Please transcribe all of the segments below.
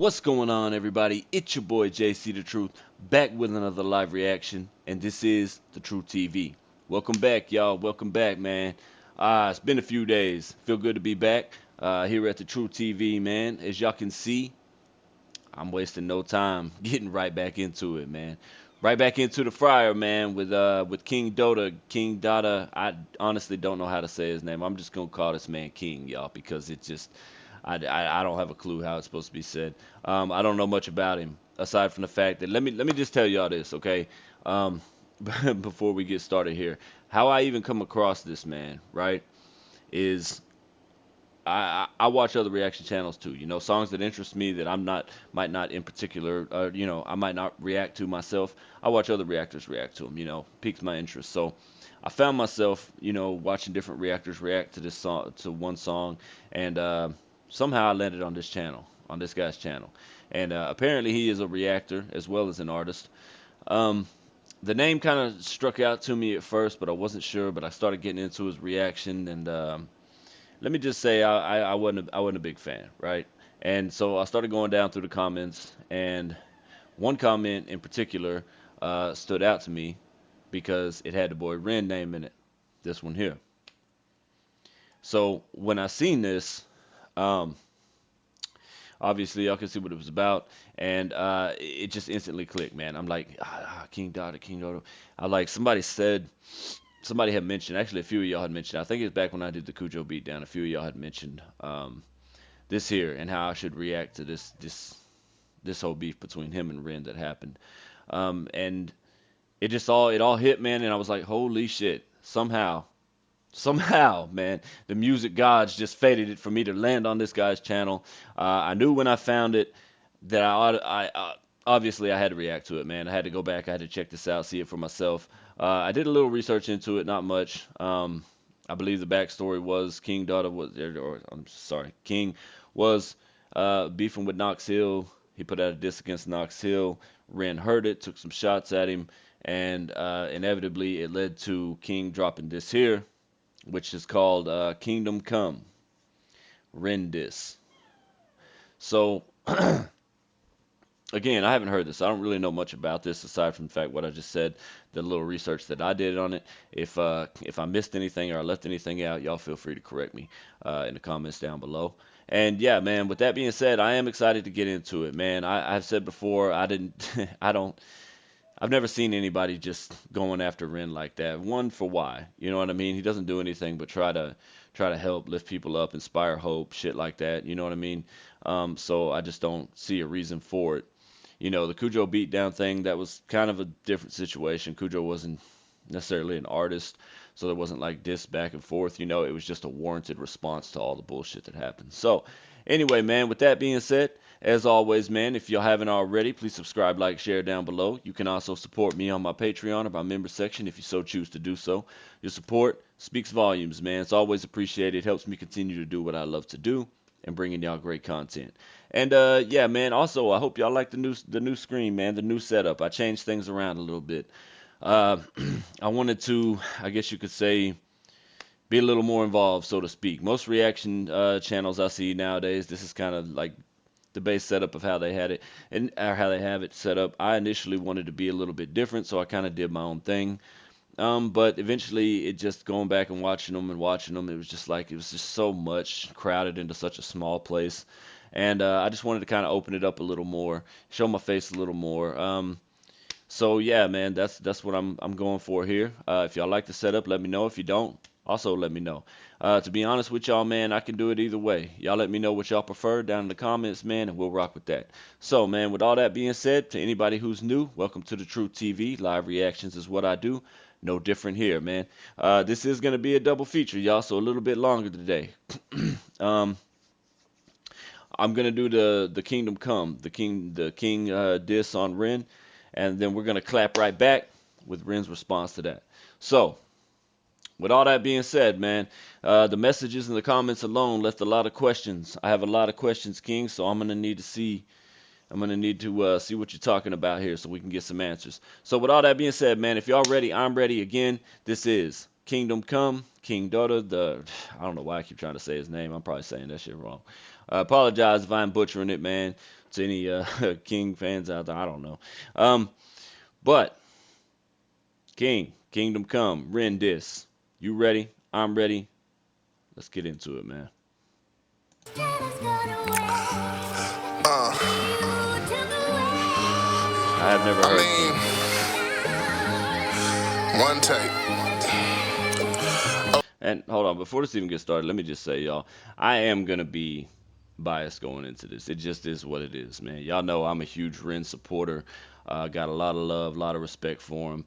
What's going on, everybody? It's your boy JC the Truth, back with another live reaction, and this is the Truth TV. Welcome back, y'all. Welcome back, man. It's been a few days. Feel good to be back here at the Truth TV, man. As y'all can see, I'm wasting no time getting right back into it, man. Right back into the fryer, man, with King Dotta. King Dotta. I honestly don't know how to say his name. I'm just gonna call this man King, y'all, because it just I don't have a clue how it's supposed to be said. I don't know much about him aside from the fact that let me just tell y'all this, okay? Um, before we get started here, how I even come across this man, right? Is I watch other reaction channels too. You know, songs that interest me that I'm not might not in particular, I might not react to myself. I watch other reactors react to them. You know, piques my interest. So I found myself, watching different reactors react to this song, to one song, and somehow I landed on this channel, on this guy's channel, and apparently he is a reactor as well as an artist. Um, the name kind of struck out to me at first, but I wasn't sure. But I started getting into his reaction, and let me just say I wasn't a big fan, right? And so I started going down through the comments, and one comment in particular stood out to me because it had the boy Ren name in it. This one here. So when I seen this, um, obviously y'all can see what it was about, and it just instantly clicked, man. I'm like, King Dotta, King Dotta. I like somebody had mentioned, actually a few of y'all had mentioned. I think it's back when I did the Cujo beatdown. A few of y'all had mentioned this here and how I should react to this whole beef between him and Ren that happened. And it all hit, man, and I was like, holy shit! Somehow, man, the music gods just fated it for me to land on this guy's channel. I knew when I found it that obviously I had to react to it, man. I had to go back, I had to check this out, see it for myself. I did a little research into it, not much. I believe the backstory was King Dotta was, or I'm sorry, King was beefing with Knox Hill. He put out a diss against Knox Hill. Ren heard it, took some shots at him, and inevitably it led to King dropping this here, which is called Kingdom Come, Ren diss. So again, I haven't heard this. I don't really know much about this aside from the fact what I just said, the little research that I did on it. If I missed anything or I left anything out, y'all feel free to correct me in the comments down below. And yeah, man, with that being said, I am excited to get into it, man. I've said before, I didn't, I don't, I've never seen anybody just going after Ren like that. One, for why? You know what I mean? He doesn't do anything but try to help lift people up, inspire hope, shit like that. You know what I mean? So I just don't see a reason for it. You know, the Cujo beatdown thing, that was kind of a different situation. Cujo wasn't necessarily an artist, so there wasn't like this back and forth. You know, it was just a warranted response to all the bullshit that happened. So, anyway, man, with that being said, as always, man, if y'all haven't already, please subscribe, like, share down below. You can also support me on my Patreon or my member section if you so choose to do so. Your support speaks volumes, man. It's always appreciated. It helps me continue to do what I love to do and bringing y'all great content. And yeah, man. Also, I hope y'all like the new screen, man. The new setup. I changed things around a little bit. Uh, I wanted to, I guess you could say, be a little more involved, so to speak. Most reaction channels I see nowadays, this is kind of like the base setup of how they had it and or how they have it set up. I initially wanted to be a little bit different, so I kind of did my own thing. But eventually, it just going back and watching them, it was just like it was just so much crowded into such a small place, and I just wanted to kind of open it up a little more, show my face a little more. So yeah, man, that's what I'm going for here. If y'all like the setup, let me know. If you don't, also let me know. To be honest with y'all, man, I can do it either way. Y'all let me know what y'all prefer down in the comments, man, and we'll rock with that. So, man, with all that being said, to anybody who's new, welcome to the Truth TV. Live reactions is what I do. No different here, man. This is gonna be a double feature, y'all, so a little bit longer today. um, I'm gonna do the Kingdom Come, the King diss on Ren, and then we're gonna clap right back with Ren's response to that. So, with all that being said, man, the messages in the comments alone left a lot of questions. I have a lot of questions, King, so I'm gonna need to see what you're talking about here so we can get some answers. So with all that being said, man, if y'all ready, I'm ready. Again, this is Kingdom Come, King Dotta. I don't know why I keep trying to say his name. I'm probably saying that shit wrong. I apologize if I'm butchering it, man. To any King fans out there, I don't know. Um, but King, Kingdom Come, Ren Dis. You ready? I'm ready. Let's get into it, man. I have never heard King. One take. And hold on, before this even gets started, let me just say, y'all, I am gonna be biased going into this. It just is what it is, man. Y'all know I'm a huge Ren supporter. Got a lot of love, a lot of respect for him.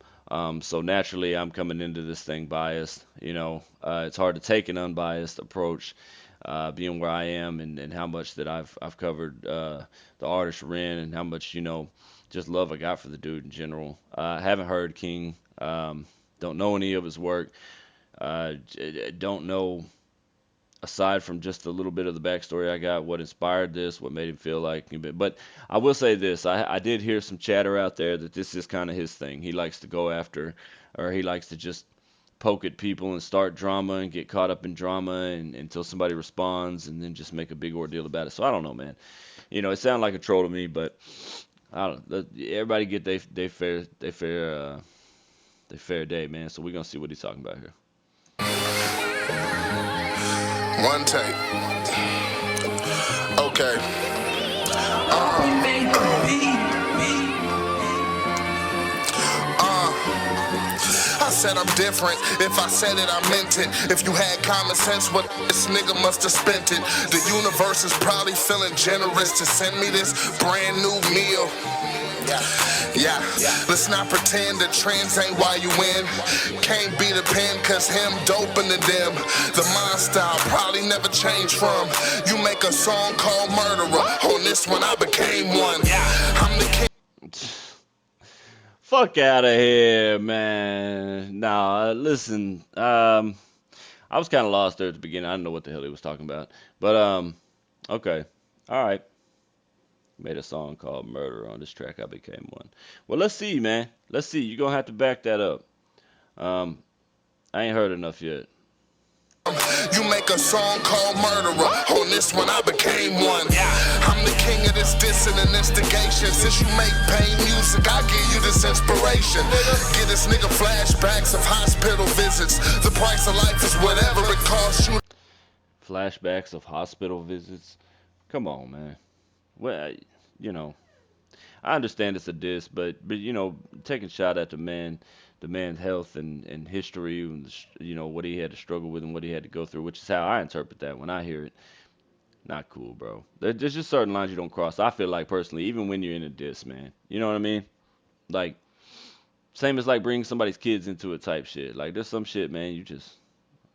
So naturally, I'm coming into this thing biased. It's hard to take an unbiased approach, being where I am and how much that I've covered the artist Ren and how much just love I got for the dude in general. I haven't heard King. Don't know any of his work. Don't know, aside from just a little bit of the backstory I got, what inspired this, what made him feel like. But I will say this: I did hear some chatter out there that this is kind of his thing. He likes to go after, or he likes to just poke at people and start drama and get caught up in drama and until somebody responds and then just make a big ordeal about it. So I don't know, man. It sounded like a troll to me, but I don't. Everybody get they fair day, man. So we're gonna see what he's talking about here. One take. Okay. I said I'm different. If I said it, I meant it. If you had common sense, what this nigga must have spent it. The universe is probably feeling generous to send me this brand new meal. Yeah, let's not pretend the trends ain't why you win. Can't be the pen, cause him doping to them. The mind style probably never changed from. You make a song called Murderer. On this one, I became one. I'm the king. Fuck out of here, man. Nah, listen. I was kind of lost there at the beginning. I didn't know what the hell he was talking about. But okay, all right. Made a song called Murder on this track. I became one. Well, let's see, man. Let's see. You're gonna have to back that up. I ain't heard enough yet. You make a song called Murderer. On this one, I became one. I'm the king of this dissing and instigation. Since you make pain music, I give you this inspiration. Get this nigga flashbacks of hospital visits. The price of life is whatever it costs you. Flashbacks of hospital visits. Come on, man. Well, you know, I understand it's a diss, but taking shot at the man's health and history, and what he had to struggle with and what he had to go through, which is how I interpret that when I hear it. Not cool, bro. There's just certain lines you don't cross. I feel like personally, even when you're in a diss, man. You know what I mean? Like same as like bringing somebody's kids into it type shit. Like there's some shit, man.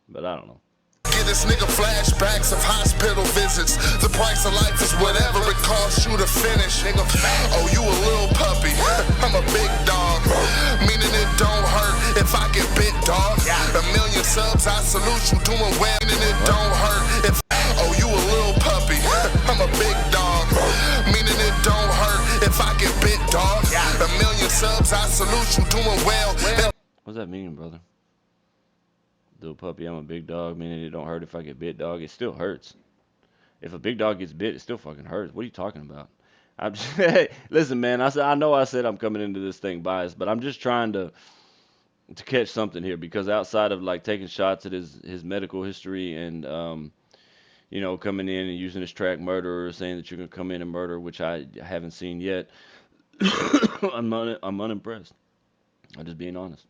But I don't know. Get this nigga flashbacks of hospital visits. The price of life is whatever it costs you to finish. Nigga, oh, you a little puppy. I'm a big dog. Meaning it don't hurt if I get bit, dog. A million subs, I salute you doing well. Meaning it don't hurt if oh, you a little puppy. I'm a big dog. Meaning it don't hurt if I get bit, dog. A million subs, I salute you doing well. What's that mean, brother? Little puppy, I'm a big dog, meaning it don't hurt if I get bit, dog. It still hurts. If a big dog gets bit, it still fucking hurts. What are you talking about? I'm just, listen, man. I said I'm coming into this thing biased, but I'm just trying to catch something here because outside of like taking shots at his medical history and coming in and using his track "Murderer," saying that you're gonna come in and murder, which I haven't seen yet. I'm unimpressed. I'm just being honest.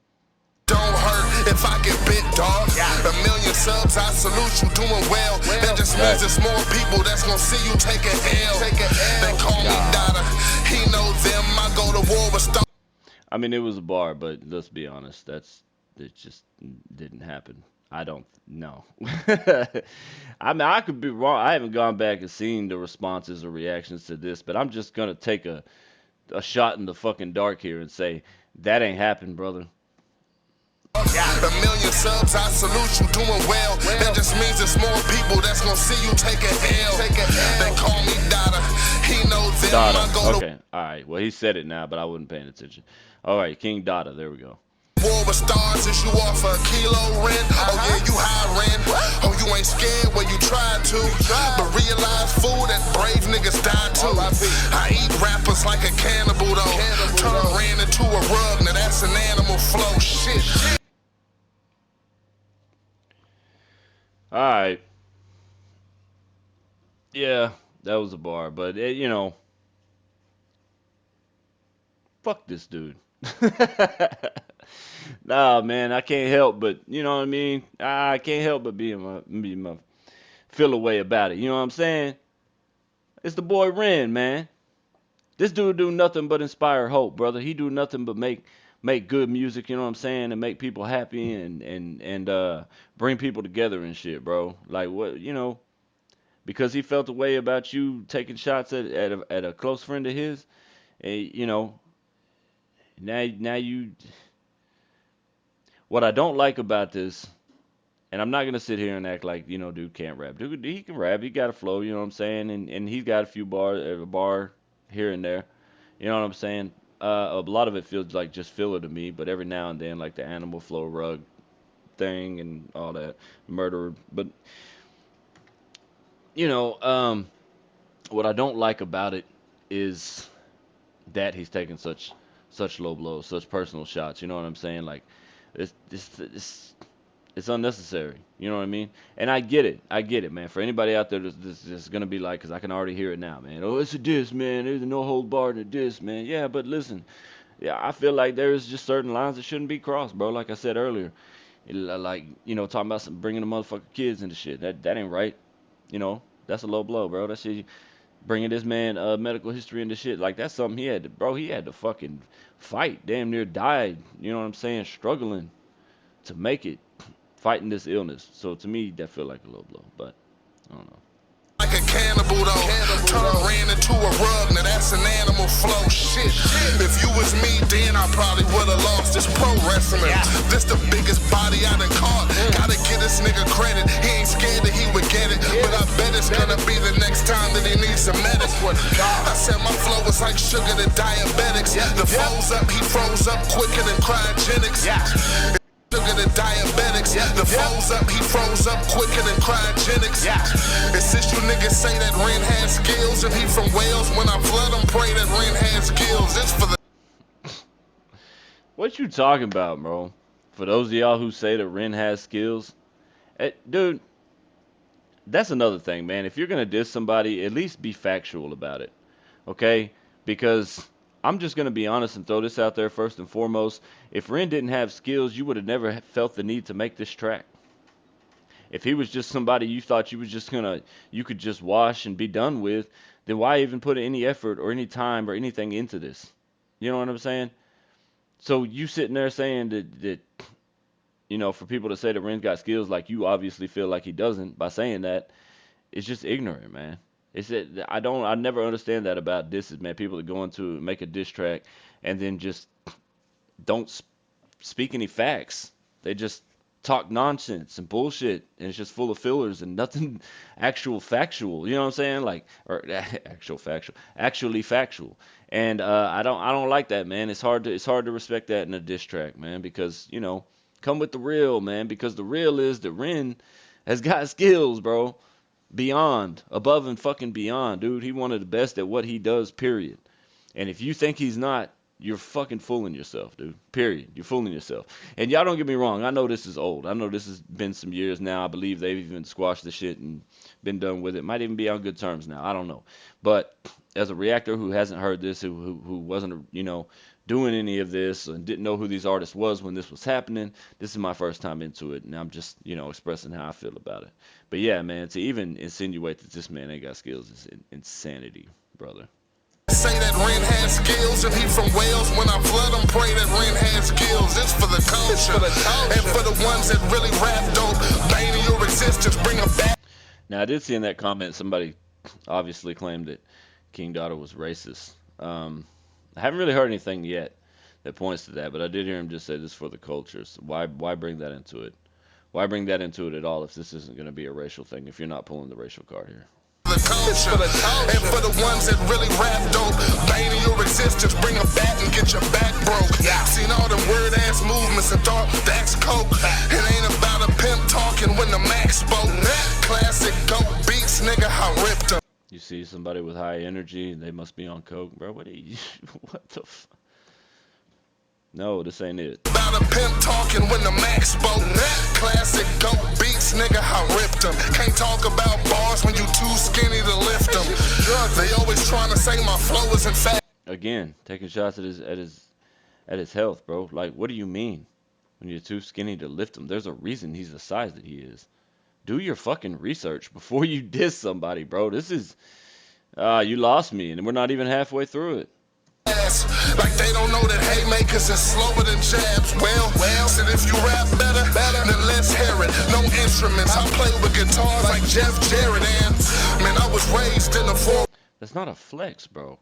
Don't hurt if I get bit, dog. A million subs, I salute you doing well. That just means there's more people that's gonna see you take a L. They call me Dotta. He knows them. I go to war with stuff. I mean, it was a bar, but let's be honest. It just didn't happen. I don't know. I mean, I could be wrong. I haven't gone back and seen the responses or reactions to this, but I'm just gonna take a shot in the fucking dark here and say that ain't happened, brother. A million subs, I salute you doing well. That just means there's more people that's gonna see you take a L. They call me Dotta. He knows them. Dotta. Okay. All right. Well, he said it now, but I wasn't paying attention. All right, King Dotta. There we go. War with stars, is you off a kilo rent? Oh yeah, you high rent. Oh, you ain't scared when you tried to. But realize fool that brave niggas died too. I eat rappers like a cannibal though. Turn Ren into a rug, now that's an animal flow. Shit. All right. Yeah, that was a bar, but fuck this dude. Nah, man, I can't help but, you know what I mean? I can't help but be my feel away about it. You know what I'm saying? It's the boy Ren, man. This dude do nothing but inspire hope, brother. He do nothing but make good music, you know what I'm saying, and make people happy and bring people together and shit, bro. Like what, because he felt a way about you taking shots at a close friend of his, and now you. What I don't like about this, and I'm not gonna sit here and act like dude can't rap. Dude, he can rap. He got a flow, you know what I'm saying, and he's got a few bars, a bar here and there. You know what I'm saying? A lot of it feels like just filler to me, but every now and then, like the animal flow rug thing and all that murder. But you know, um, what I don't like about it is that he's taking such low blows, such personal shots. You know what I'm saying? Like it's unnecessary. You know what I mean? And I get it, man. For anybody out there that's gonna be like, because I can already hear it now, man. Oh, it's a diss, man. There's a no hold barred in a diss, man. Yeah, but listen, yeah, I feel like there's just certain lines that shouldn't be crossed, bro. Like I said earlier, like talking about bringing the motherfucking kids into shit. That ain't right. That's a low blow, bro. That shit, bringing this man medical history into shit. Like that's something he had to, bro. He had to fucking fight, damn near died. You know what I'm saying? Struggling to make it, fighting this illness. So to me, that feel like a low blow. But I don't know. Like a cannibal though. Turn Ren into a rug, now that's an animal flow. Shit. If you was me, then I probably would've lost this pro wrestling. This the biggest body I done caught. Gotta give this nigga credit. He ain't scared that he would get it. But I bet it's gonna be the next time that he needs some medics. I said my flow is like sugar to diabetics. The foes up, he froze up quicker than cryogenics. Sugar to diabetics, the foes up, he froze up quicker than cryogenics. And since you niggas say that Ren has skills, and he from Wales, when I flood him, pray that Ren has skills. It's for the What you talking about, bro? For those of y'all who say that Ren has skills, dude, that's another thing, man. If you're gonna diss somebody, at least be factual about it, okay? Because I'm just gonna be honest and throw this out there first and foremost. If Ren didn't have skills, you would have never felt the need to make this track. If he was just somebody you thought you could just wash and be done with, then why even put any effort or any time or anything into this? You know what I'm saying? So you sitting there saying that for people to say that Ren's got skills, like you obviously feel like he doesn't by saying that, it's just ignorant, man. I never understand that about disses, man. People that go into make a diss track and then just don't speak any facts. They just talk nonsense and bullshit, and it's just full of fillers and nothing actual factual. You know what I'm saying? Like, or actual factual, actually factual. And I don't like that, man. It's hard to respect that in a diss track, man, because come with the real, man, because the real is that Ren has got skills, bro, beyond, above and fucking beyond, dude. He one of the best at what he does, period. And if you think he's not, you're fucking fooling yourself, dude. Period. You're fooling yourself. And y'all don't get me wrong. I know this is old. I know this has been some years now. I believe they've even squashed the shit and been done with it. Might even be on good terms now. I don't know. But as a reactor who hasn't heard this, who wasn't, doing any of this and didn't know who these artists was when this was happening, this is my first time into it, and I'm just, expressing how I feel about it. But yeah, man, to even insinuate that this man ain't got skills is insanity, brother. say that Ren has skills, and he from Wales. When I flood him, pray that Ren has skills. It's for the culture, and for the ones that really rap dope. Bane of your existence, bring them back. Now, I did see in that comment somebody obviously claimed that King Dotta was racist. I haven't really heard anything yet that points to that, but I did hear him just say this for the cultures. Why bring that into it? Why bring that into it at all if this isn't going to be a racial thing, if you're not pulling the racial card here? The culture, and for the ones that really rap dope, bane of your existence, bring them back and get your back broke. Seen all them weird ass movements innocent thought, that's coke. It ain't about a pimp talking when the max spoke. Classic dope beats, nigga, I ripped them. You see somebody with high energy, they must be on coke, bro. What are you? What the? No, this ain't it. About a pimp talking when the max spoke. Classic dope beats, nigga, I ripped them. Can't talk about bars when you too skinny to lift them. They always trying to say my flow isn't fat. Again, taking shots at his health, bro. Like, what do you mean? When you're too skinny to lift him, there's a reason he's the size that he is. Do your fucking research before you diss somebody, bro. This is, you lost me, and we're not even halfway through it. Like they don't know that haymakers is slower than jabs. Well, said if you rap better, then let's hear it. No instruments, I play with guitars like Jeff Jarrett. And man, I was raised in the four. That's not a flex, bro.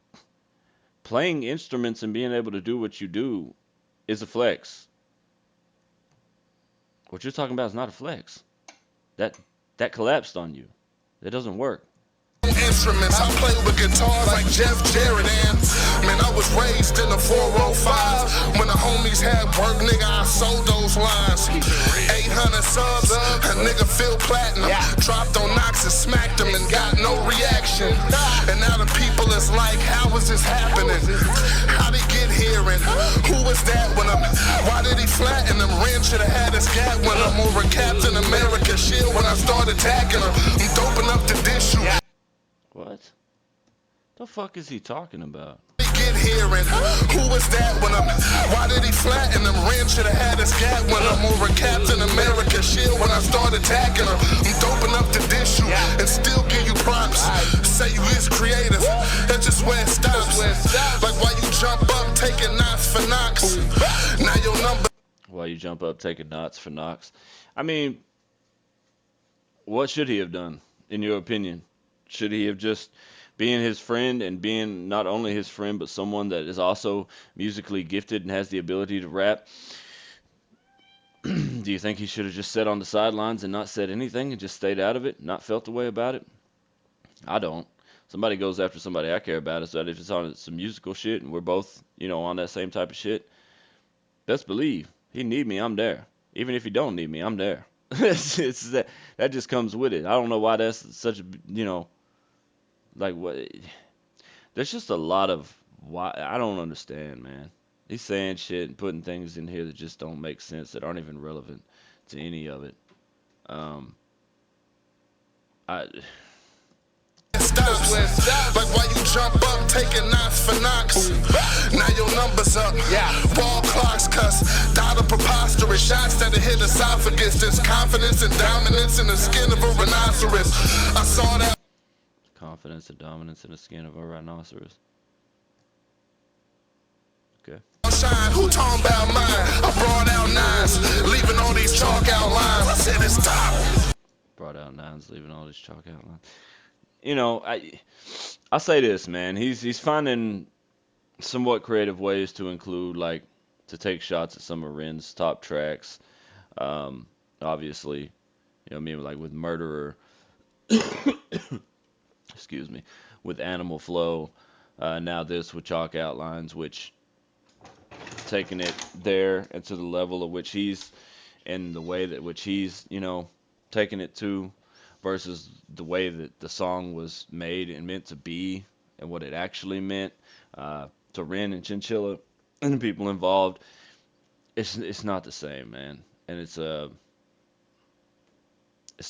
Playing instruments and being able to do what you do is a flex. What you're talking about is not a flex. That collapsed on you. That doesn't work. Instruments, I play with guitars like Jeff Jarrett. And man, I was raised in the 405. When the homies had work, nigga, I sold those lines. 800 subs, a nigga feel platinum. Dropped on Knox and smacked him and got no reaction. And now the people is like, how is this happening? How'd he get here and who was that when I'm? Why did he flatten him? Ren should have had his gat when I'm over Captain America shield when I started attacking him. I'm doping up the dish you. What? The fuck is he talking about? Get here and who was that when I'm? Why did he flatten him? Ren should have had his gat when I'm over Captain America shield when I started attacking him. I'm doping up the dish you and still give you props. Say you is creative, that's just where it stops. Like why you jump up taking knots for knocks? Now your number. Why you jump up taking knots for knocks? I mean, what should he have done, in your opinion? Should he have just being his friend and being not only his friend but someone that is also musically gifted and has the ability to rap? Do you think he should have just sat on the sidelines and not said anything and just stayed out of it, not felt the way about it? I don't. Somebody goes after somebody I care about, so that if it's on some musical shit and we're both, on that same type of shit, best believe he need me, I'm there. Even if he don't need me, I'm there. it's that just comes with it. I don't know why that's such a, like what? There's just a lot of why I don't understand, man. He's saying shit and putting things in here that just don't make sense, that aren't even relevant to any of it. Um, I Stops. Like why you jump up taking knots for knocks? Now your numbers up. Ball clocks cuss. Dotta preposterous shots that hit esophagus. There's confidence and dominance in the skin of a rhinoceros. I saw that. confidence and dominance in the skin of a rhinoceros. Okay. Shine, who talking about mine? I brought out nines, leaving all these chalk outlines. I said it's time. Brought out nines, leaving all these chalk outlines. I say this, man. He's finding somewhat creative ways to include, like, to take shots at some of Ren's top tracks. Obviously, like with Murderer, excuse me, with Animal Flow. Now this with Chalk Outlines, which taking it there and to the level of which he's, and the way that which he's, taking it to, versus the way that the song was made and meant to be, and what it actually meant to Ren and Chinchilla and the people involved. It's not the same, man, and it's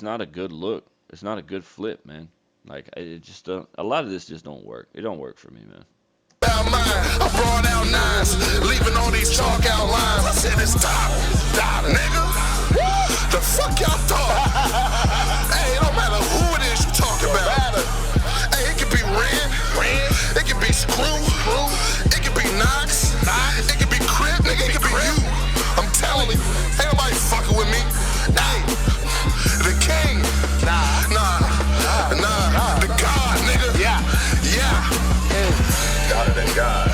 not a good look. It's not a good flip, man. Like it just don't, a lot of this just don't work. It don't work for me, man. I brought out nines, leaving all these chalk outlines. I said it's time, nigga. The fuck y'all thought? Hey, it don't matter who it is you talking about. Hey, it could be Ren, it could be Screw, it could be Knox, it could be Crip, nigga, it could be you. I'm telling you, ain't nobody fucking with me. Hey, the king, nah, the god, nigga, yeah. Godder than God.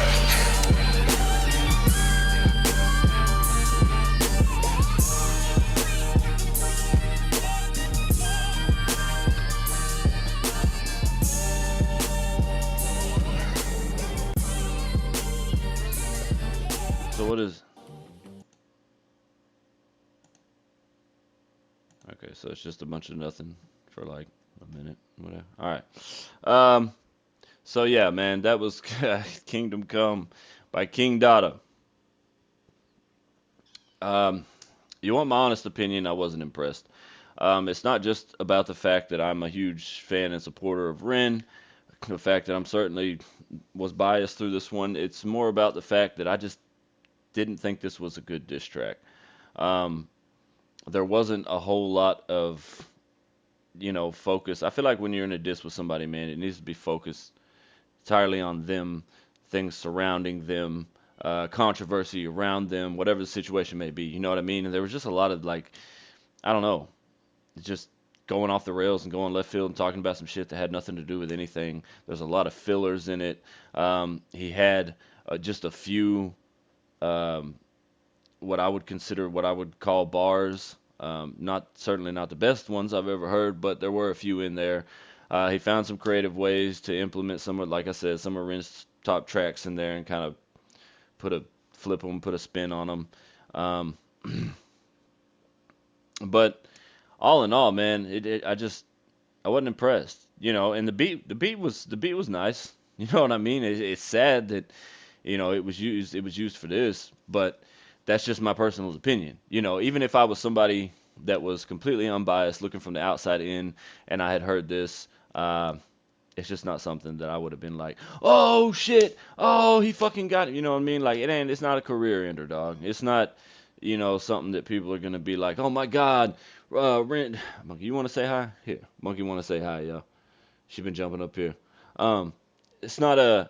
So what is? Okay, so it's just a bunch of nothing for like a minute, whatever. All right. Um. So yeah, man, that was Kingdom Come by King Dotta. Um. You want my honest opinion? I wasn't impressed. It's not just about the fact that I'm a huge fan and supporter of Ren, the fact that I'm certainly was biased through this one. It's more about the fact that I just didn't think this was a good diss track. Um, there wasn't a whole lot of focus. I feel like when you're in a diss with somebody, man, it needs to be focused entirely on them, things surrounding them, controversy around them, whatever the situation may be. You know what I mean? And there was just a lot of like, I don't know, just going off the rails and going left field and talking about some shit that had nothing to do with anything. There's a lot of fillers in it. He had just a few um, what I would consider what I would call bars. Not certainly not the best ones I've ever heard, but there were a few in there. He found some creative ways to implement some of, like I said, some of Ren's top tracks in there and kind of put a flip them, put a spin on them. Um, but all in all, man, I wasn't impressed, and the beat was nice. You know what I mean? It's sad that it was used for this, but that's just my personal opinion. Even if I was somebody that was completely unbiased, looking from the outside in, and I had heard this, it's just not something that I would have been like, oh shit, oh he fucking got it. You know what I mean? Like it's not a career ender, dog. It's not, something that people are gonna be like, oh my god, Rent, Monkey, you want to say hi? Here, Monkey, want to say hi, yo. She been jumping up here. Um, it's not a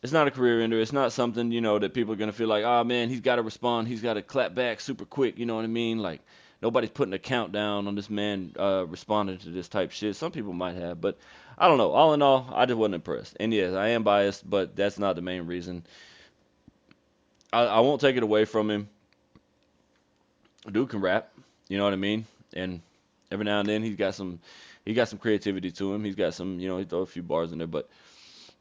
it's not a career ender. It's not something, that people are gonna feel like, oh man, he's got to respond. He's got to clap back super quick. You know what I mean? Like nobody's putting a countdown on this man responding to this type shit. Some people might have, but I don't know. All in all, I just wasn't impressed. And yes, I am biased, but that's not the main reason. I won't take it away from him. Dude can rap. You know what I mean? And every now and then he got some creativity to him. He's got some, he throw a few bars in there, but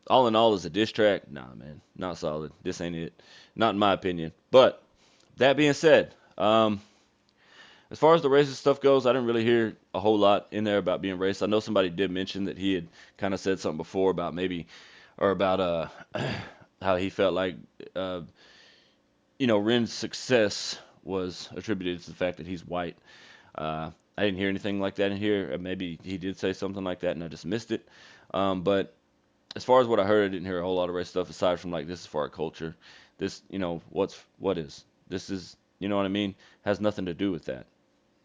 all in all, as a diss track, nah, man, not solid. This ain't it. Not in my opinion. But that being said, as far as the racist stuff goes, I didn't really hear a whole lot in there about being racist. I know somebody did mention that he had kind of said something before about maybe, or about how he felt like uh, Ren's success was attributed to the fact that he's white. I didn't hear anything like that in here. Maybe he did say something like that and I just missed it. But as far as what I heard, I didn't hear a whole lot of race stuff aside from like this is for our culture. This, what is this is what I mean? Has nothing to do with that.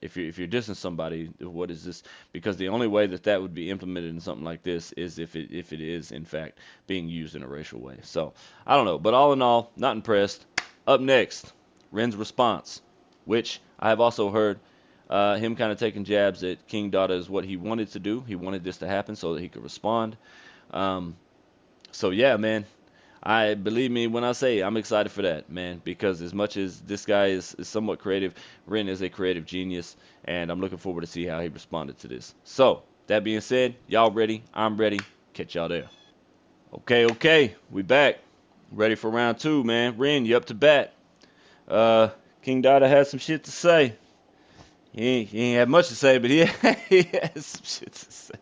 If you're dissing somebody, what is this? Because the only way that that would be implemented in something like this is if it is in fact being used in a racial way. So I don't know, but all in all, not impressed. Up next, Ren's response, which I have also heard him kind of taking jabs at King Dotta is what he wanted to do. He wanted this to happen so that he could respond. Um, so yeah, man, I believe me when I say I'm excited for that, man, because as much as this guy is somewhat creative, Ren is a creative genius, and I'm looking forward to see how he responded to this. So, that being said, y'all ready? I'm ready. Catch y'all there. Okay, okay, we back. Ready for round two, man. Ren, you up to bat. Uh, King Dada has some shit to say. He ain't had much to say, but he, he has some shit to say.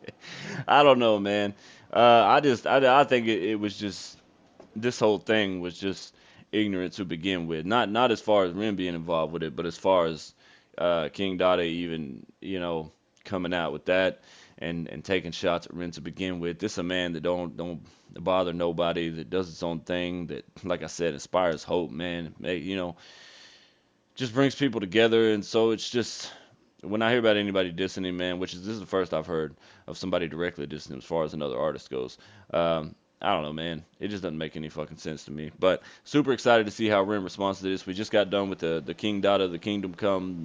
I don't know, man. I think it was just this whole thing was just ignorant to begin with. Not as far as Ren being involved with it, but as far as King Dada even coming out with that and taking shots at Ren to begin with. This a man that don't bother nobody, that does its own thing, that like I said inspires hope, man. Just brings people together, and so it's just when I hear about anybody dissing him, man, which is this is the first I've heard of somebody directly dissing him as far as another artist goes. I don't know, man. It just doesn't make any fucking sense to me. But super excited to see how Ren responds to this. We just got done with the King Dada, the Kingdom Come,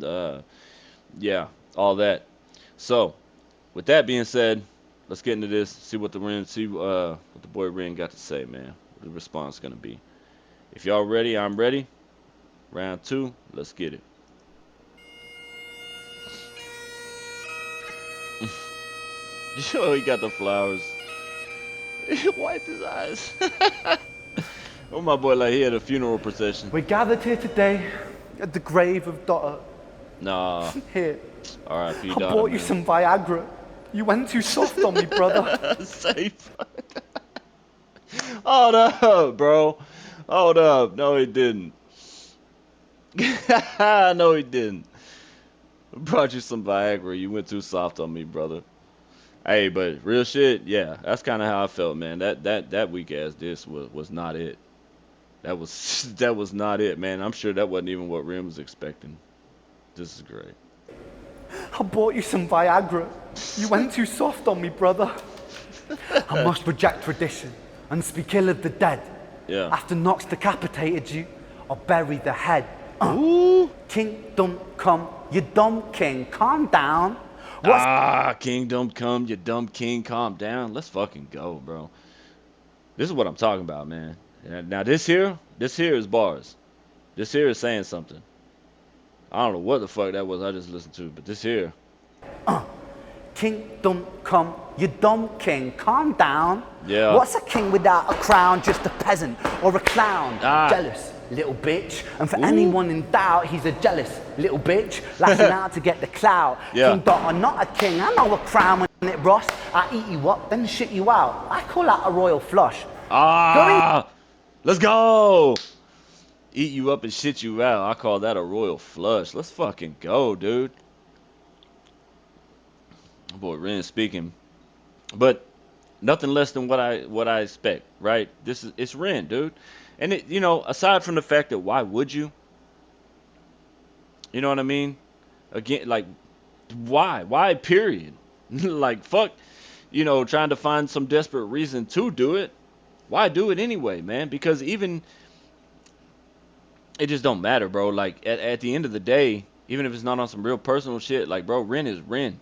yeah, all that. So with that being said, let's get into this. See what the boy Ren got to say, man. What the response gonna be? If y'all ready, I'm ready. Round two, let's get it. Oh, he got the flowers. He wiped his eyes. Oh, my boy, like he had a funeral procession. We're gathered here today at the grave of Dotta, Nah. Here, R.I.P. I Dotta, bought you man. some Viagra. You went too soft on me, brother. Safe. Hold up, bro. Hold up. No, he didn't. No, he didn't. Brought you some Viagra. You went too soft on me, brother. Hey, but real shit, yeah, that's kind of how I felt, man. That weak ass diss was not it. That was that was not it, man. I'm sure that wasn't even what Rim was expecting. This is great. I bought you some Viagra. You went too soft on me, brother. I must reject tradition and speak ill of the dead. Yeah. After Knox decapitated you, I'll bury the head. Ooh. Kingdom come, you dumb king, calm down. What's Ah, kingdom come, you dumb king, calm down. Let's fucking go, bro. This is what I'm talking about, man. Now this here is bars. This here is saying something. I don't know what the fuck that was I just listened to, but this here. kingdom come, you dumb king, calm down. Yeah. What's a king without a crown, just a peasant or a clown? Ah. Jealous, little bitch. And for Ooh. anyone in doubt, he's a jealous little bitch, lashing out to get the clout. Yeah. King Dotta, not a king, I know a crown when it rusts. I eat you up, then shit you out. I call that a royal flush. Ah. Let's go. Eat you up and shit you out. I call that a royal flush. Let's fucking go, dude. Boy, Ren speaking. But nothing less than what I expect, right? It's Ren, dude. And it, aside from the fact that why would you? You know what I mean? Again, like why? Why period? Like fuck, trying to find some desperate reason to do it. Why do it anyway, man? Because even it just don't matter, bro. Like at the end of the day, even if it's not on some real personal shit, like bro, Ren is Ren.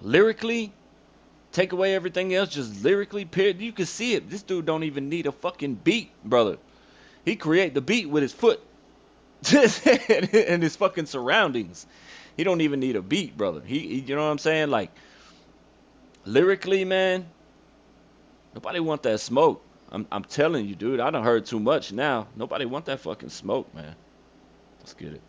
Lyrically, take away everything else, just lyrically, period. You can see it. This dude don't even need a fucking beat, brother. He create the beat with his foot and his fucking surroundings. He don't even need a beat, brother. You know what I'm saying? Like lyrically, man, nobody want that smoke. I'm telling you, dude. I done heard too much now. Nobody want that fucking smoke, man. Let's get it.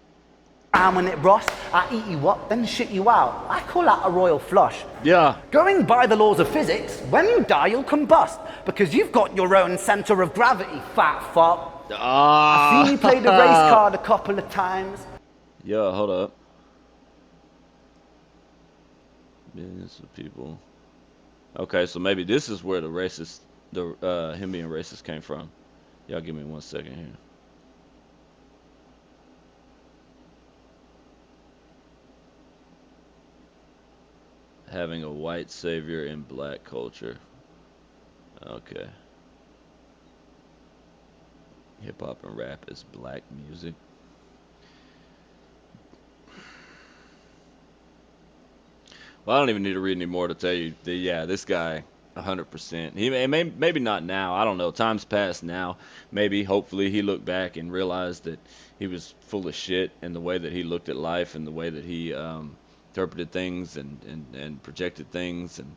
And when it rusts, I eat you up, then shit you out. I call that a royal flush. Yeah. Going by the laws of physics, when you die, you'll combust because you've got your own center of gravity, fat fuck. I've seen you play the race card a couple of times. Yeah, hold up. Millions of people. Okay, so maybe this is where him being racist came from. Y'all give me 1 second here. Having a white savior in black culture. Okay. Hip hop and rap is black music. Well, I don't even need to read any more to tell you that, yeah, this guy, 100%. Maybe not now. I don't know. Time's passed now. Maybe, hopefully, he looked back and realized that he was full of shit in the way that he looked at life and the way that he interpreted things and projected things. And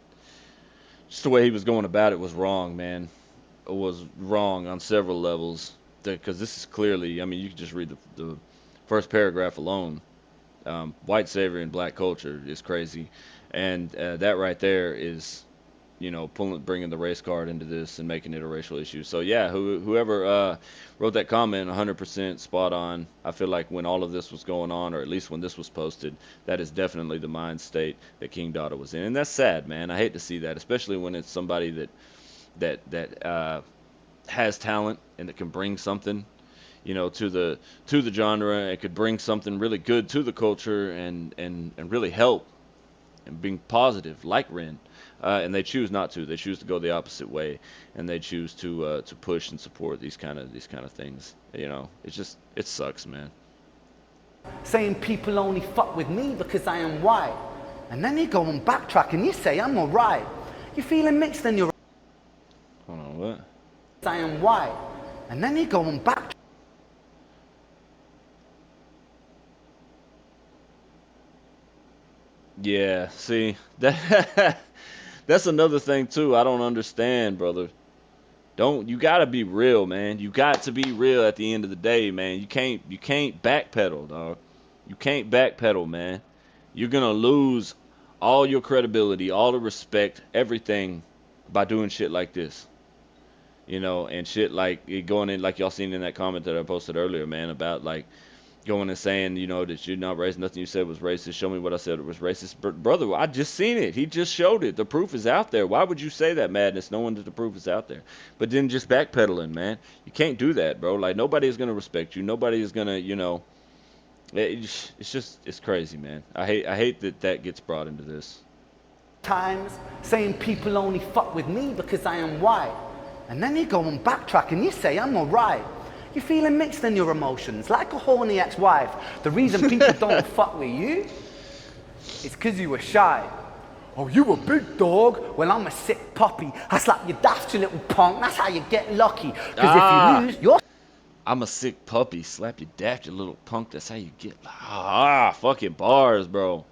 just the way he was going about it was wrong, man. It was wrong on several levels. Because this is clearly, I mean, you can just read the first paragraph alone. White savior in black culture is crazy, and that right there is, bringing the race card into this and making it a racial issue. So yeah, whoever wrote that comment, 100% spot on. I feel like when all of this was going on, or at least when this was posted, that is definitely the mind state that King Dotta was in, and that's sad, man. I hate to see that, especially when it's somebody that has talent and that can bring something to the genre. It could bring something really good to the culture and really help and being positive like Ren. And they choose not to. They choose to go the opposite way, and they choose to push and support these kind of things. It sucks, man. Saying people only fuck with me because I am white. And then you go and backtrack and you say I'm alright. You're feeling mixed and you're Hold on, what? I am white. And then you go and backtrack. Yeah, see that that's another thing too. I don't understand, brother. Don't you gotta be real, man. You got to be real at the end of the day, man. You can't backpedal, dog. You can't backpedal, man. You're gonna lose all your credibility, all the respect, everything by doing shit like this. And shit like going in, like y'all seen in that comment that I posted earlier, man, about like going and saying, that you're not racist, nothing you said was racist. Show me what I said was racist. Brother, I just seen it. He just showed it. The proof is out there. Why would you say that madness knowing that the proof is out there? But then just backpedaling, man. You can't do that, bro. Like, nobody is going to respect you. Nobody is going to, it's crazy, man. I hate that gets brought into this. Times saying people only fuck with me because I am white. And then you go and backtrack and you say I'm alright. You're feeling mixed in your emotions, like a horny ex-wife. The reason people don't fuck with you is because you were shy. Oh, you a big dog? Well, I'm a sick puppy. I slap you daft, you little punk. That's how you get lucky. Because if you lose, you're... I'm a sick puppy. Slap you daft, you little punk. That's how you get... fucking bars, bro.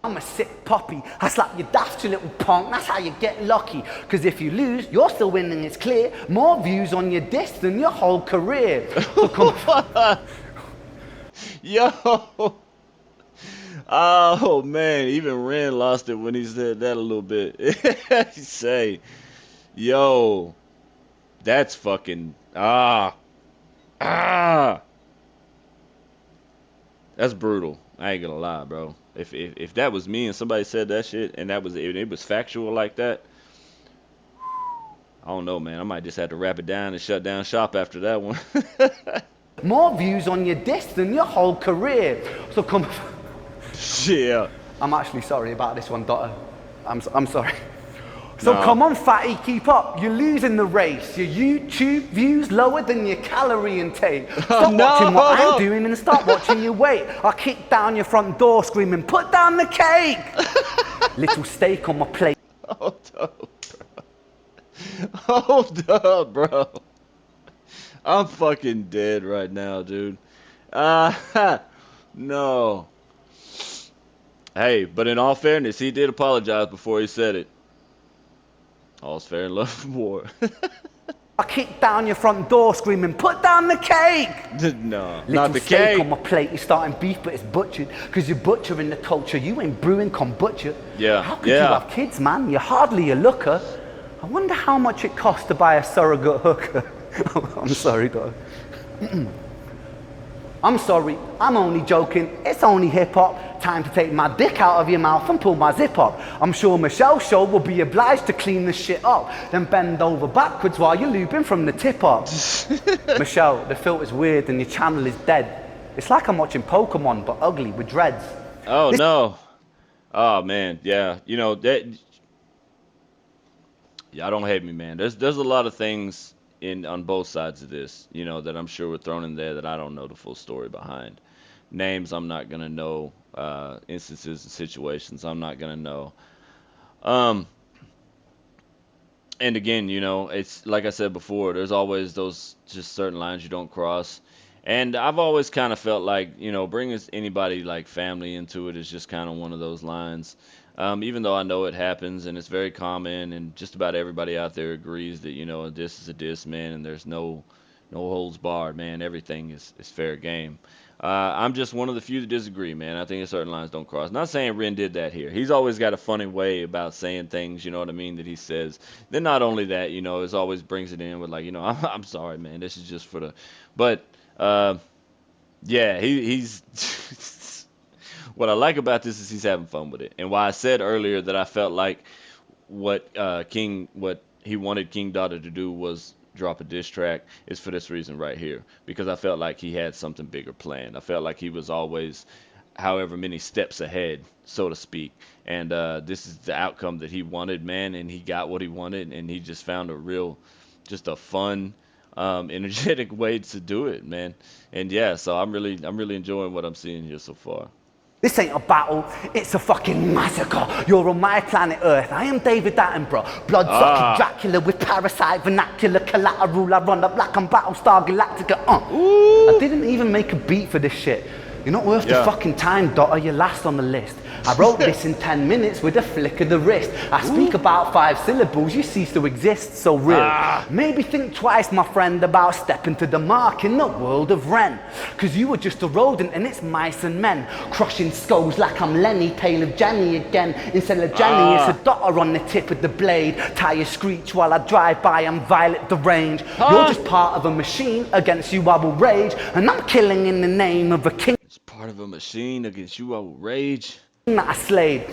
I'm a sick puppy. I slap you daft, you little punk. That's how you get lucky. Because if you lose, you're still winning, it's clear. More views on your diss than your whole career. So come Yo. Oh, man. Even Ren lost it when he said that a little bit. He say, yo, that's fucking... That's brutal. I ain't gonna lie, bro. If that was me and somebody said that shit and it was factual like that, I don't know, man. I might just have to wrap it down and shut down shop after that one. more views on your diss than your whole career. So come... Yeah. I'm actually sorry about this one, Dotta. I'm sorry. So No. come on, fatty, keep up. You're losing the race. Your YouTube views lower than your calorie intake. Stop watching what I'm doing and start watching your weight. I'll kick down your front door screaming, put down the cake. Little steak on my plate. Hold up, bro. Hold up, bro. I'm fucking dead right now, dude. No. Hey, but in all fairness, he did apologize before he said it. All's fair in love and war. I kick down your front door screaming, put down the cake! No, Little not the steak cake. on my plate, you're starting beef but it's butchered. Cause you're butchering the culture, you ain't brewing kombucha. Yeah, How could yeah. you have kids, man? You're hardly a looker. I wonder how much it costs to buy a surrogate hooker. I'm sorry, dog. I'm sorry, I'm only joking, it's only hip-hop. Time to take my dick out of your mouth and pull my zip up. I'm sure Michelle's show will be obliged to clean this shit up, then bend over backwards while you're looping from the tip up. Michelle, the filter's weird and your channel is dead. It's like I'm watching Pokemon, but ugly, with dreads. Oh, no. Oh, man, yeah. Y'all don't hate me, man. There's a lot of things on both sides of this, that I'm sure were thrown in there that I don't know the full story behind. Names I'm not gonna know, instances and situations I'm not gonna know. Um, and again, it's like I said before, there's always those just certain lines you don't cross. And I've always kind of felt like, bringing anybody like family into it is just kind of one of those lines. Even though I know it happens and it's very common, and just about everybody out there agrees that, this is a diss, man, and there's no holds barred, man. Everything is fair game. I'm just one of the few that disagree, man. I think that certain lines don't cross. Not saying Ren did that here. He's always got a funny way about saying things, you know what I mean, that he says. Then not only that, it always brings it in with like, I'm sorry, man. This is just for the. But yeah, he's. What I like about this is he's having fun with it, and why I said earlier that I felt like what he wanted King Dotta to do was drop a diss track is for this reason right here, because I felt like he had something bigger planned. I felt like he was always however many steps ahead, so to speak, and this is the outcome that he wanted, man, and he got what he wanted, and he just found just a fun, energetic way to do it, man. And yeah, so I'm really enjoying what I'm seeing here so far. This ain't a battle, it's a fucking massacre. You're on my planet Earth, I am David Attenborough. Blood-sucking Dracula with parasite vernacular collateral. I run up like I'm Battlestar Galactica. I didn't even make a beat for this shit. You're not worth the Yeah. fucking time, Dotta, you're last on the list. I wrote this in 10 minutes with a flick of the wrist. I speak Ooh. about 5 syllables, you cease to exist, so real. Ah. Maybe think twice, my friend, about stepping to the mark in the world of Ren. Cause you were just a rodent and it's mice and men. Crushing skulls like I'm Lenny, pale of Jenny again. Instead of Jenny, it's a Dotta on the tip of the blade. Tires screech while I drive by, I'm Violet the range. You're Huh? just part of a machine, against you I will rage. And I'm killing in the name of a king It's part of a machine against you. I will rage. that I slayed.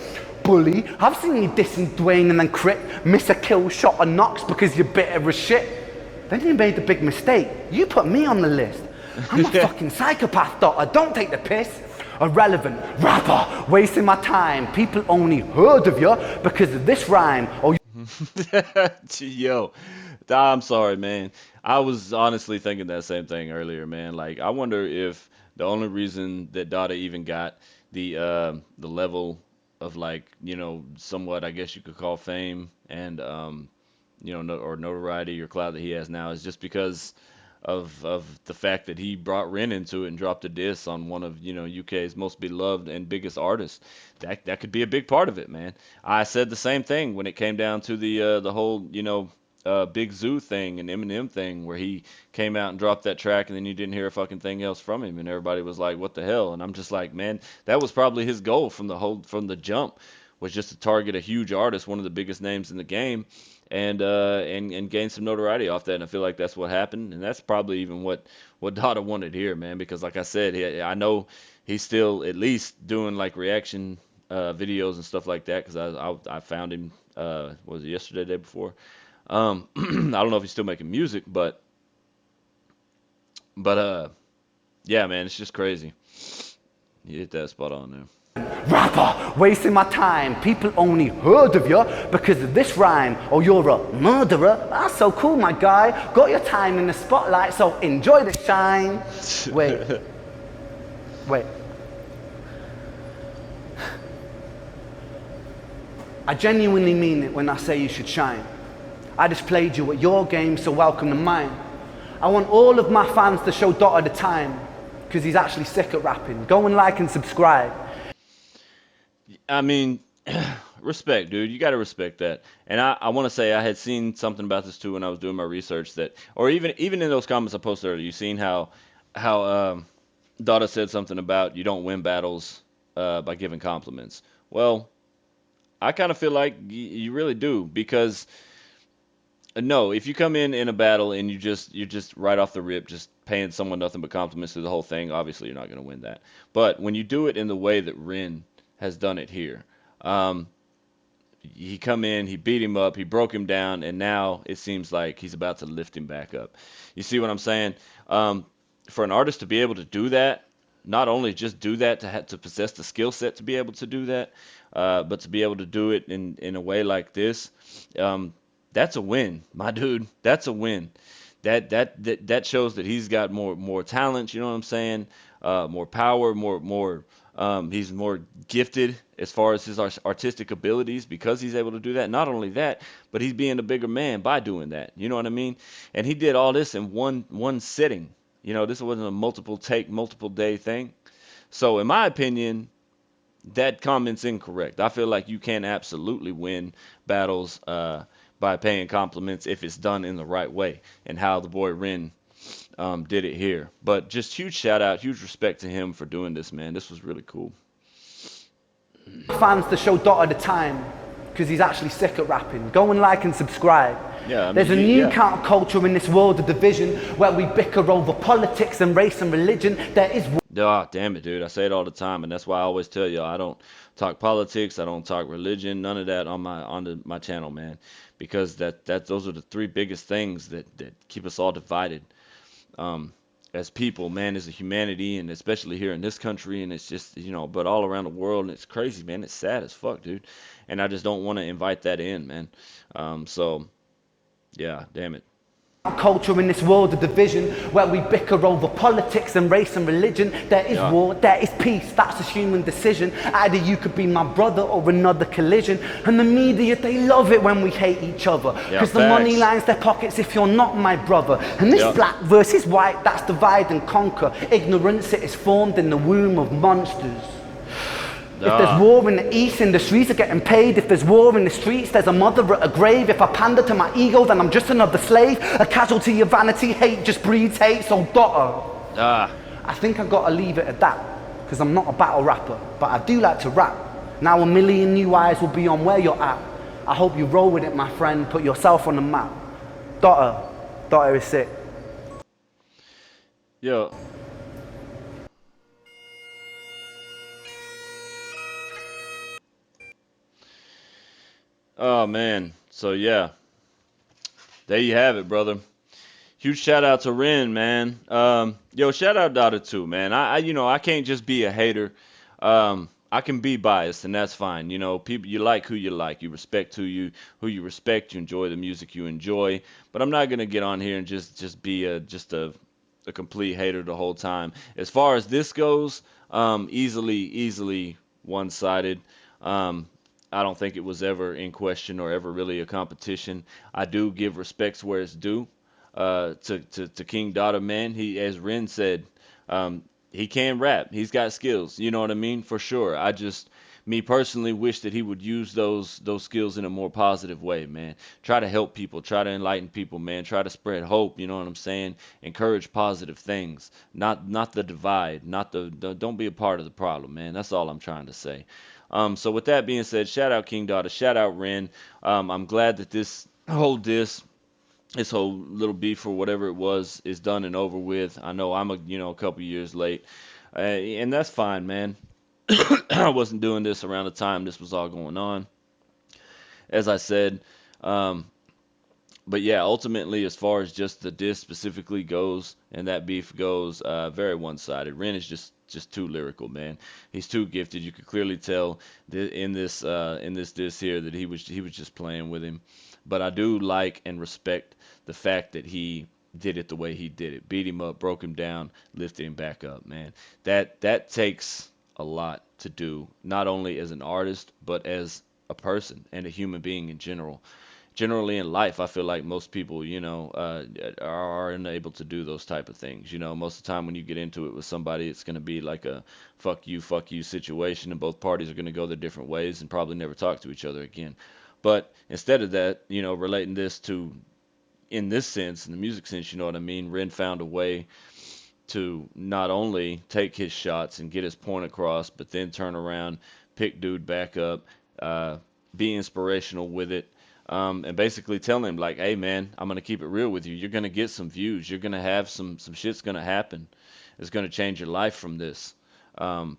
Bully, I've seen you dissing Dwayne and then crit, miss a kill shot or knocks because you're bitter as shit. Then you made the big mistake. You put me on the list. I'm a fucking psychopath, Dotta. Don't take the piss. Irrelevant rapper, wasting my time. People only heard of you because of this rhyme. Oh, Yo, I'm sorry, man. I was honestly thinking that same thing earlier, man. Like, I wonder if the only reason that Dada even got the level of, like, somewhat, I guess you could call fame and no, or notoriety or clout that he has now is just because of the fact that he brought Ren into it and dropped a diss on one of UK's most beloved and biggest artists. That could be a big part of it, man. I said the same thing when it came down to the whole Big Zoo thing and Eminem thing where he came out and dropped that track and then you didn't hear a fucking thing else from him and everybody was like, what the hell? And I'm just like, man, that was probably his goal from the jump, was just to target a huge artist, one of the biggest names in the game, and gain some notoriety off that. And I feel like that's what happened, and that's probably even what Dada wanted here, man. Because like I said, I know he's still at least doing like reaction videos and stuff like that. Because I found him was it yesterday, day before. I don't know if he's still making music, but yeah, man, it's just crazy. You hit that spot on there. rapper, wasting my time. People only heard of you because of this rhyme. Oh, you're a murderer? That's so cool, my guy. Got your time in the spotlight, so enjoy the shine. Wait, wait. I genuinely mean it when I say you should shine. I just played you at your game, so welcome to mine. I want all of my fans to show Dotta the time, because he's actually sick at rapping. Go and like and subscribe. I mean, respect, dude. You got to respect that. And I want to say I had seen something about this too when I was doing my research that, or even in those comments I posted earlier, you seen how Dada said something about you don't win battles by giving compliments. Well, I kind of feel like you really do because no, if you come in a battle and you're just right off the rip just paying someone nothing but compliments through the whole thing, obviously you're not going to win that. But when you do it in the way that Rin has done it here, um, he come in, he beat him up, he broke him down, and now it seems like he's about to lift him back up. You see what I'm saying? Um, for an artist to be able to do that, not only just do that to possess the skill set to be able to do that, but to be able to do it in a way like this, um, that's a win, my dude. That's a win. That shows that he's got more talent. You know what I'm saying? More power, more. He's more gifted as far as his artistic abilities because he's able to do that. Not only that, but he's being a bigger man by doing that. You know what I mean? And he did all this in one sitting. This wasn't a multiple take, multiple day thing. So in my opinion, that comment's incorrect. I feel like you can absolutely win battles by paying compliments if it's done in the right way, and how the boy Ren did it here. But just huge shout out, huge respect to him for doing this, man. This was really cool. Fans to show Dotta the time, because he's actually sick at rapping. Go and like and subscribe. Yeah, I There's a mean, new yeah. counterculture in this world of division where we bicker over politics and race and religion. There is Ah, damn it, dude. I say it all the time, and that's why I always tell y'all I don't talk politics, I don't talk religion, none of that on my channel, man. Because those are the three biggest things that keep us all divided. Um, as people, man, as a humanity, and especially here in this country, and it's just, but all around the world, and it's crazy, man. It's sad as fuck, dude. And I just don't want to invite that in, man. So, yeah, damn it. Culture in this world of division where we bicker over politics and race and religion. There is Yeah. war, there is peace, that's a human decision. Either you could be my brother or another collision. And the media, they love it when we hate each other, Yeah, because the money facts. lines their pockets if you're not my brother. And this Yeah. black versus white, that's divide and conquer. Ignorance, it is formed in the womb of monsters. If there's Ah. war in the east, industries are getting paid. If there's war in the streets, there's a mother at a grave. If I pander to my ego, then I'm just another slave. A casualty of vanity, hate just breeds hate. So daughter, Ah. I think I've got to leave it at that, because I'm not a battle rapper, but I do like to rap. Now a million new eyes will be on where you're at. I hope you roll with it, my friend. Put yourself on the map. Daughter is sick. Yo. Oh man. So yeah, there you have it, brother. Huge shout out to Ren, man. Yo, shout out Dota too, man. I can't just be a hater. I can be biased, and that's fine. You know, people, you like who you like, you respect who you respect, you enjoy the music you enjoy. But I'm not gonna get on here and just be a complete hater the whole time. As far as this goes, easily one-sided. Um, I don't think it was ever in question or ever really a competition. I do give respects where it's due. To King Dotta, man. He, as Ren said, he can rap. He's got skills. You know what I mean? For sure. I just, me personally, wish that he would use those skills in a more positive way, man. Try to help people. Try to enlighten people, man. Try to spread hope. You know what I'm saying? Encourage positive things. Not the divide. Not the don't be a part of the problem, man. That's all I'm trying to say. So with that being said, shout out King Dotta. Shout out Ren. I'm glad that this whole little beef or whatever it was is done and over with. I know I'm a couple years late, and that's fine, man. I wasn't doing this around the time this was all going on, as I said. Um, but yeah, ultimately, as far as just the diss specifically goes and that beef goes, very one-sided. Ren is just too lyrical, man. He's too gifted. You could clearly tell in this diss here that he was just playing with him. But I do like and respect the fact that he did it the way he did it. Beat him up, broke him down, lifted him back up, man. That takes a lot to do, not only as an artist, but as a person and a human being in general. Generally in life, I feel like most people, are unable to do those type of things. You know, most of the time when you get into it with somebody, it's going to be like a fuck you situation, and both parties are going to go their different ways and probably never talk to each other again. But instead of that, relating this to in this sense, in the music sense, you know what I mean? Ren found a way to not only take his shots and get his point across, but then turn around, pick dude back up, uh, be inspirational with it, and basically tell him like, "Hey man, I'm gonna keep it real with you. You're gonna get some views. You're gonna have some shit's gonna happen. It's gonna change your life from this, um,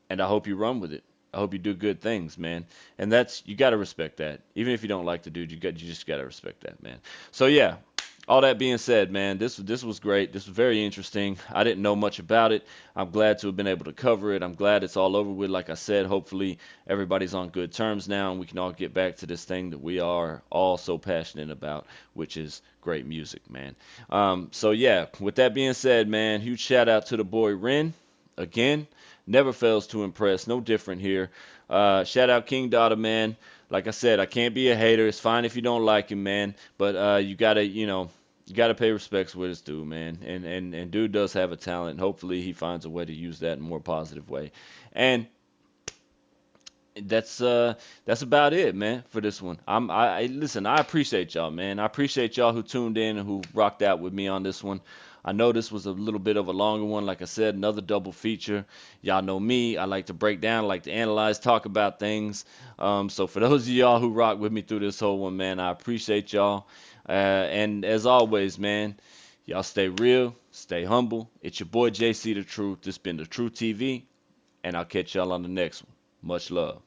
and I hope you run with it. I hope you do good things, man. And that's you gotta respect that. Even if you don't like the dude, you just gotta respect that, man. So yeah, all that being said, man, this was great. This was very interesting. I didn't know much about it. I'm glad to have been able to cover it. I'm glad it's all over with. Like I said, hopefully everybody's on good terms now, and we can all get back to this thing that we are all so passionate about, which is great music, man. So yeah, with that being said, man, huge shout out to the boy Ren again. Never fails to impress. No different here. Shout out King Dotta, man. Like I said, I can't be a hater. It's fine if you don't like him, man. But you gotta pay respects where it's due, man. And dude does have a talent. Hopefully he finds a way to use that in a more positive way. And that's about it, man, for this one. Listen, I appreciate y'all, man. I appreciate y'all who tuned in and who rocked out with me on this one. I know this was a little bit of a longer one, like I said, another double feature. Y'all know me. I like to break down, I like to analyze, talk about things. So for those of y'all who rock with me through this whole one, man, I appreciate y'all. And as always, man, y'all stay real, stay humble. It's your boy JC the Truth. This been the Truth TV, and I'll catch y'all on the next one. Much love.